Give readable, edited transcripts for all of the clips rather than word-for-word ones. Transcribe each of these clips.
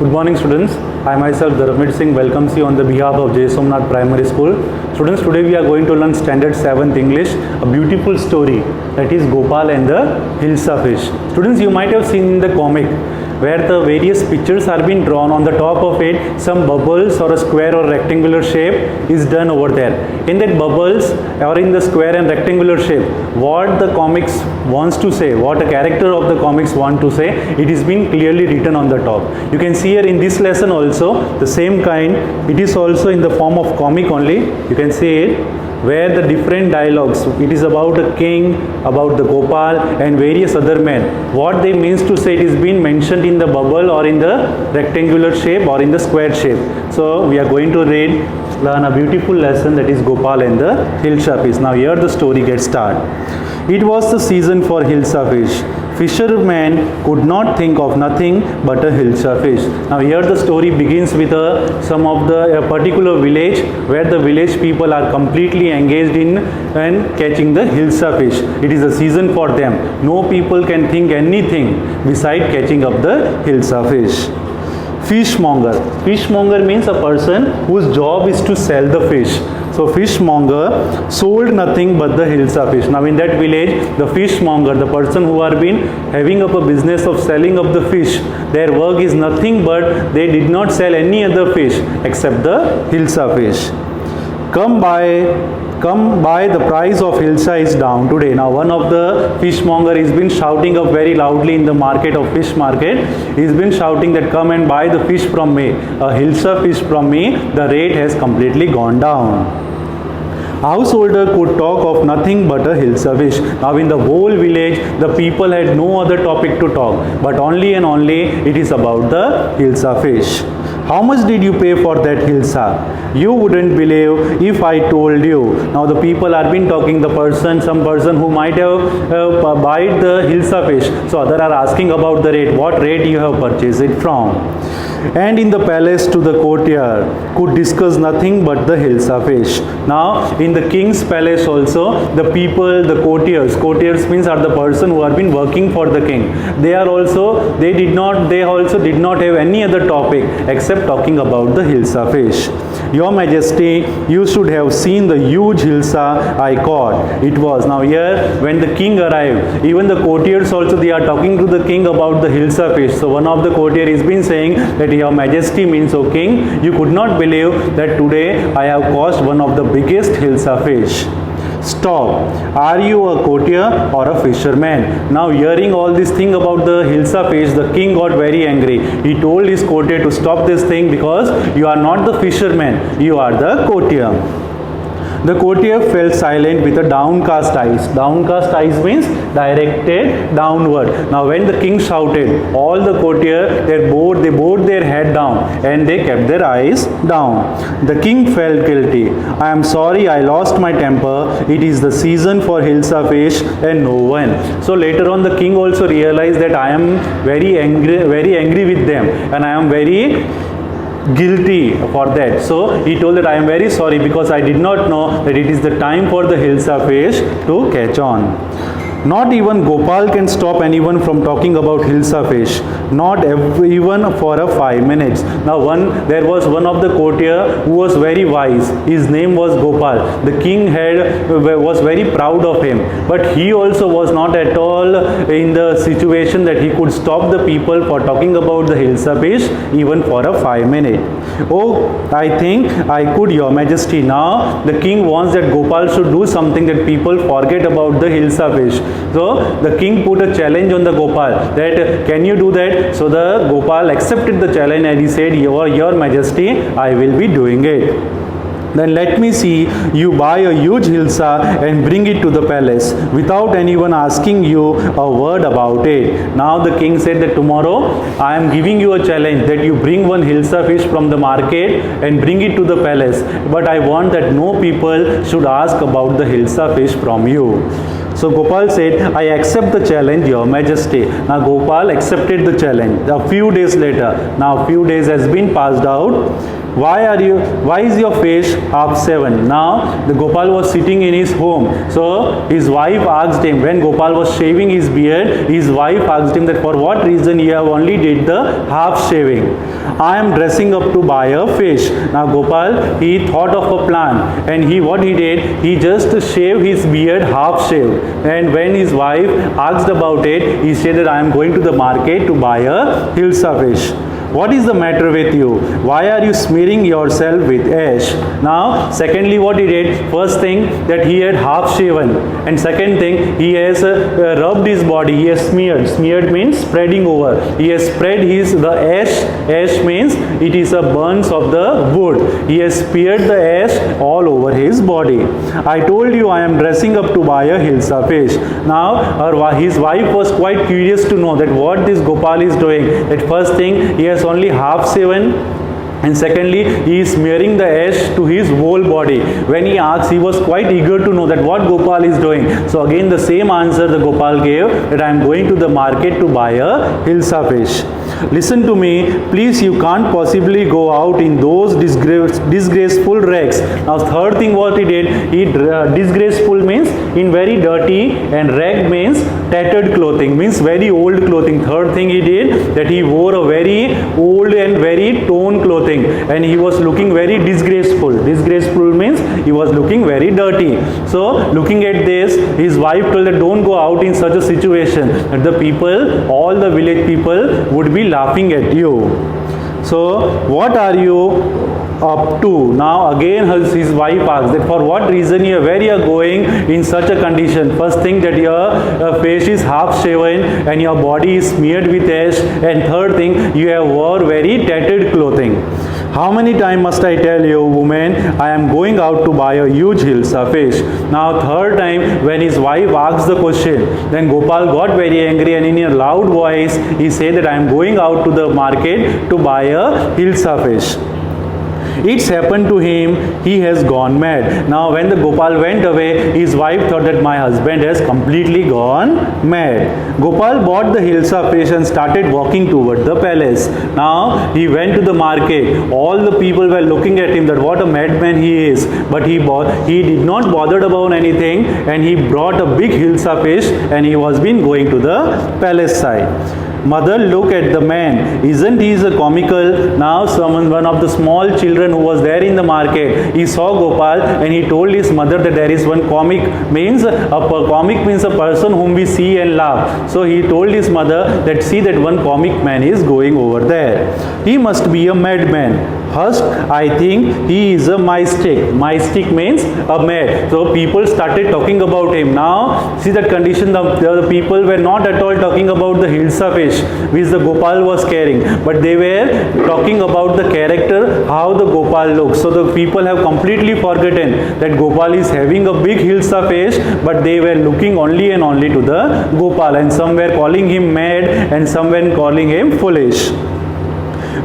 Good morning, students. I myself, Dharmit Singh, welcomes you on the behalf of J. Somnath Primary School. Students, today we are going to learn Standard 7th English, a beautiful story, that is Gopal and the Hilsa fish. Students, you might have seen in the comic where the various pictures are being drawn. On the top of it, some bubbles or a square or rectangular shape is done over there. In that bubbles or in the square and rectangular shape, what the comics wants to say, what a character of the comics want to say, it is been clearly written on the top. You can see here in this lesson also the same kind. It is also in the form of comic only. You can see it where the different dialogues, it is about a king, about the Gopal and various other men. What they means to say, it is been mentioned in the bubble or in the rectangular shape or in the square shape. So we are going to learn a beautiful lesson, that is Gopal and the Hilsa fish. Now here the story gets started. It was the season for Hilsa fish. Fishermen could not think of nothing but a Hilsa fish. Now here the story begins with some of the particular village where the village people are completely engaged in catching the Hilsa fish. It is a season for them. No people can think anything beside catching up the Hilsa fish. Fishmonger. Fishmonger means a person whose job is to sell the fish. So fishmonger sold nothing but the Hilsa fish. Now in that village, the fishmonger, the person who are been having up a business of selling up the fish, their work is nothing but they did not sell any other fish except the Hilsa fish. Come by, the price of Hilsa is down today. Now one of the fishmonger has been shouting up very loudly in the market of fish market. He's been shouting that come and buy the fish from me, a Hilsa fish from me. The rate has completely gone down. Householder could talk of nothing but a Hilsa fish. Now in the whole village, the people had no other topic to talk, but only and only it is about the Hilsa fish. How much did you pay for that Hilsa? You wouldn't believe if I told you. Now the people are been talking, some person who might have bought the Hilsa fish. So other are asking about the rate, what rate you have purchased it from. And in the palace to the courtyard could discuss nothing but the Hilsa fish. Now in the king's palace also, the people, the courtiers means are the person who have been working for the king. They also did not have any other topic except talking about the Hilsa fish. Your Majesty, you should have seen the huge Hilsa I caught. It was. Now here when the king arrived, even the courtiers also, they are talking to the king about the Hilsa fish. So one of the courtier has been saying that Your Majesty means, O king, you could not believe that today I have caught one of the biggest Hilsa fish. Stop. Are you a courtier or a fisherman? Now hearing all this thing about the Hilsa fish, the king got very angry. He told his courtier to stop this thing because you are not the fisherman, you are the courtier. The courtier fell silent with a downcast eyes. Downcast eyes means directed downward. Now when the king shouted, all the courtier, they bowed their head down and they kept their eyes down. The king felt guilty. I am sorry, I lost my temper. It is the season for Hilsa fish and no one. So later on the king also realized that I am very angry with them and I am very guilty for that. So he told that I am very sorry because I did not know that it is the time for the Hilsa fish to catch on. Not even Gopal can stop anyone from talking about Hilsa fish, not even for a 5 minutes. Now there was one of the courtier who was very wise. His name was Gopal. The king was very proud of him, but he also was not at all in the situation that he could stop the people for talking about the Hilsa fish even for a 5 minutes. Oh, I think I could, Your Majesty. Now the king wants that Gopal should do something that people forget about the Hilsa fish. So the king put a challenge on the Gopal that can you do that? So the Gopal accepted the challenge and he said, Your Majesty, I will be doing it. Then let me see you buy a huge Hilsa and bring it to the palace without anyone asking you a word about it. Now the king said that tomorrow I am giving you a challenge that you bring one Hilsa fish from the market and bring it to the palace. But I want that no people should ask about the Hilsa fish from you. So Gopal said, I accept the challenge, Your Majesty. Now Gopal accepted the challenge. A few days later, now few days has been passed out. Why is your face half shaven? Now the Gopal was sitting in his home. So his wife asked him, when Gopal was shaving his beard, his wife asked him that for what reason you have only did the half shaving. I am dressing up to buy a fish. Now Gopal, he thought of a plan, and what he did, he just shaved his beard half shaved. And when his wife asked about it, he said that I am going to the market to buy a hilsa fish. What is the matter with you? Why are you smearing yourself with ash? Now, secondly, what he did, first thing that he had half shaven, and second thing, he has rubbed his body, he has smeared. Smeared means spreading over. He has spread the ash. Ash means it is a burns of the wood. He has smeared the ash all over his body. I told you I am dressing up to buy a hilsa fish. Now, his wife was quite curious to know that what this Gopal is doing. That first thing, he has only half shaven, and secondly, he is smearing the ash to his whole body. When he asked, he was quite eager to know that what Gopal is doing. So again the same answer the Gopal gave, that I am going to the market to buy a hilsa fish. Listen to me, please, you can't possibly go out in those disgraceful rags. Now third thing what he did, disgraceful means in very dirty, and rag means tattered clothing, means very old clothing. Third thing he did, that he wore a very old and very torn clothing, and he was looking very disgraceful. Disgraceful means he was looking very dirty. So looking at this, his wife told that don't go out in such a situation, that the people, all the village people would be laughing at you. So what are you up to? Now again his wife asked that for what reason where you are going in such a condition. First thing, that your face is half shaven and your body is smeared with ash, and third thing, you have wore very tattered clothing. How many times must I tell you, woman, I am going out to buy a huge hilsa fish. Now third time when his wife asked the question, then Gopal got very angry, and in a loud voice he said that I am going out to the market to buy a hilsa fish. It's happened to him, he has gone mad. Now when the Gopal went away, his wife thought that my husband has completely gone mad. Gopal bought the hilsa fish and started walking toward the palace. Now he went to the market. All the people were looking at him that what a madman he is. But he did not bother about anything, and he brought a big hilsa fish, and he was been going to the palace side. Mother, look at the man. Isn't he a comical? Now one of the small children who was there in the market, he saw Gopal, and he told his mother that there is one comic. Comic means a person whom we see and laugh. So he told his mother that see that one comic man is going over there. He must be a madman. First, I think he is a mystic. Mystic means a mad. So people started talking about him. Now, see that condition, the people were not at all talking about the hilsa fish which the Gopal was carrying, but they were talking about the character, how the Gopal looks. So the people have completely forgotten that Gopal is having a big hilsa fish, but they were looking only and only to the Gopal, and some were calling him mad and some were calling him foolish.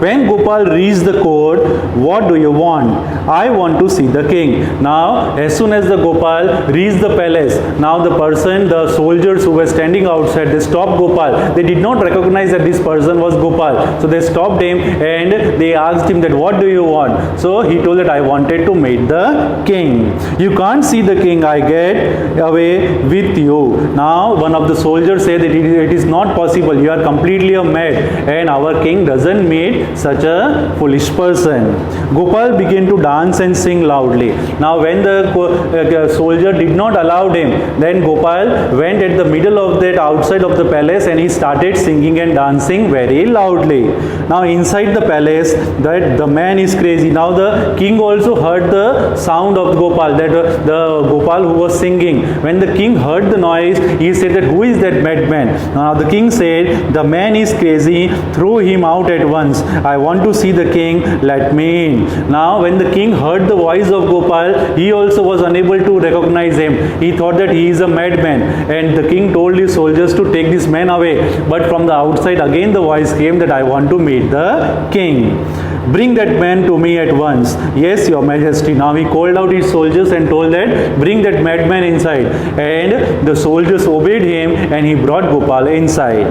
When Gopal reached the court, what do you want? I want to see the king. Now, as soon as the Gopal reached the palace, now the soldiers who were standing outside, they stopped Gopal. They did not recognize that this person was Gopal. So they stopped him and they asked him that what do you want? So he told that I wanted to meet the king. You can't see the king, I get away with you. Now one of the soldiers said that it is not possible. You are completely a mad, and our king doesn't meet such a foolish person. Gopal began to dance and sing loudly. Now when the soldier did not allow him, then Gopal went at the middle of that outside of the palace, and he started singing and dancing very loudly. Now inside the palace, that the man is crazy. Now the king also heard the sound of Gopal, that the Gopal who was singing. When the king heard the noise, he said that who is that madman? Now the king said, the man is crazy, throw him out at once. I want to see the king, let me in. Now when the king heard the voice of Gopal, he also was unable to recognize him. He thought that he is a madman, and the king told his soldiers to take this man away. But from the outside again the voice came that I want to meet the king. Bring that man to me at once. Yes, your majesty. Now he called out his soldiers and told that bring that madman inside. And the soldiers obeyed him and he brought Gopal inside.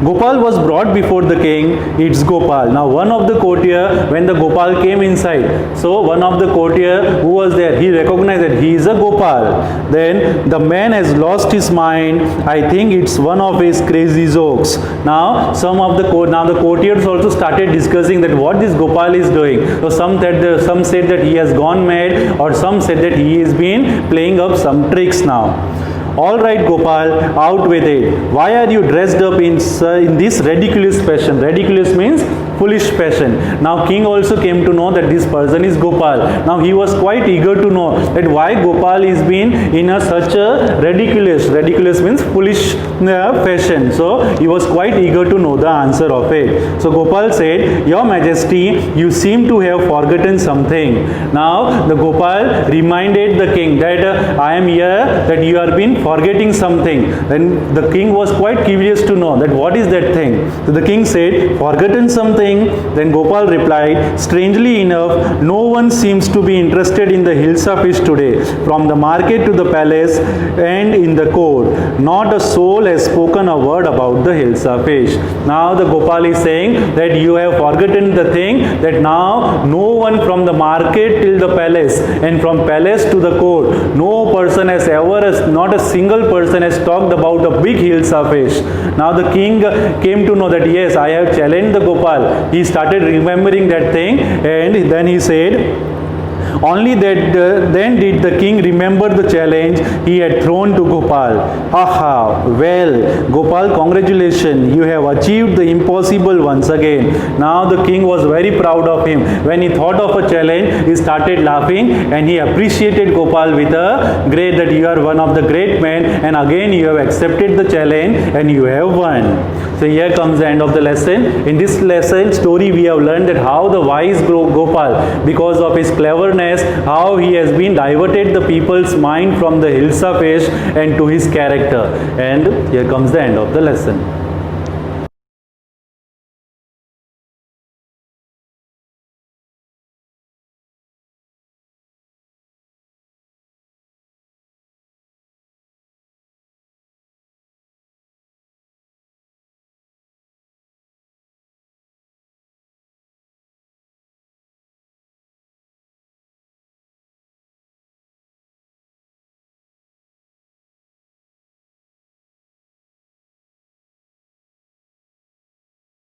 Gopal was brought before the king. It's Gopal. Now one of the courtier, when the Gopal came inside, so one of the courtier who was there, he recognized that he is a Gopal. Then the man has lost his mind. I think it's one of his crazy jokes. Now the courtiers also started discussing that what this Gopal is doing. So some said that he has gone mad, or some said that he has been playing up some tricks now. All right, Gopal, out with it. Why are you dressed up in this ridiculous fashion? Ridiculous means foolish fashion. Now king also came to know that this person is Gopal. Now he was quite eager to know that why Gopal is being in such a ridiculous means foolish fashion. So he was quite eager to know the answer of it. So Gopal said, Your Majesty, you seem to have forgotten something. Now the Gopal reminded the king that I am here, that you have been forgetting something. Then the king was quite curious to know that what is that thing. So the king said, forgotten something. Then Gopal replied, strangely enough, no one seems to be interested in the Hilsa fish today. From the market to the palace and in the court, not a soul has spoken a word about the Hilsa fish. Now the Gopal is saying that you have forgotten the thing, that now no one from the market till the palace and from palace to the court, no person has ever, not a single person has talked about a big Hilsa fish. Now the king came to know that yes, I have challenged the Gopal. He started remembering that thing, and then he said, only that then did the king remember the challenge he had thrown to Gopal. Aha, well, Gopal, congratulations, you have achieved the impossible once again. Now the king was very proud of him. When he thought of a challenge, he started laughing and he appreciated Gopal with a great, that you are one of the great men, and again you have accepted the challenge and you have won. So here comes the end of the lesson. In this lesson story, we have learned that how the wise Gopal, because of his cleverness, how he has been diverted the people's mind from the Hilsa fish and to his character. And here comes the end of the lesson.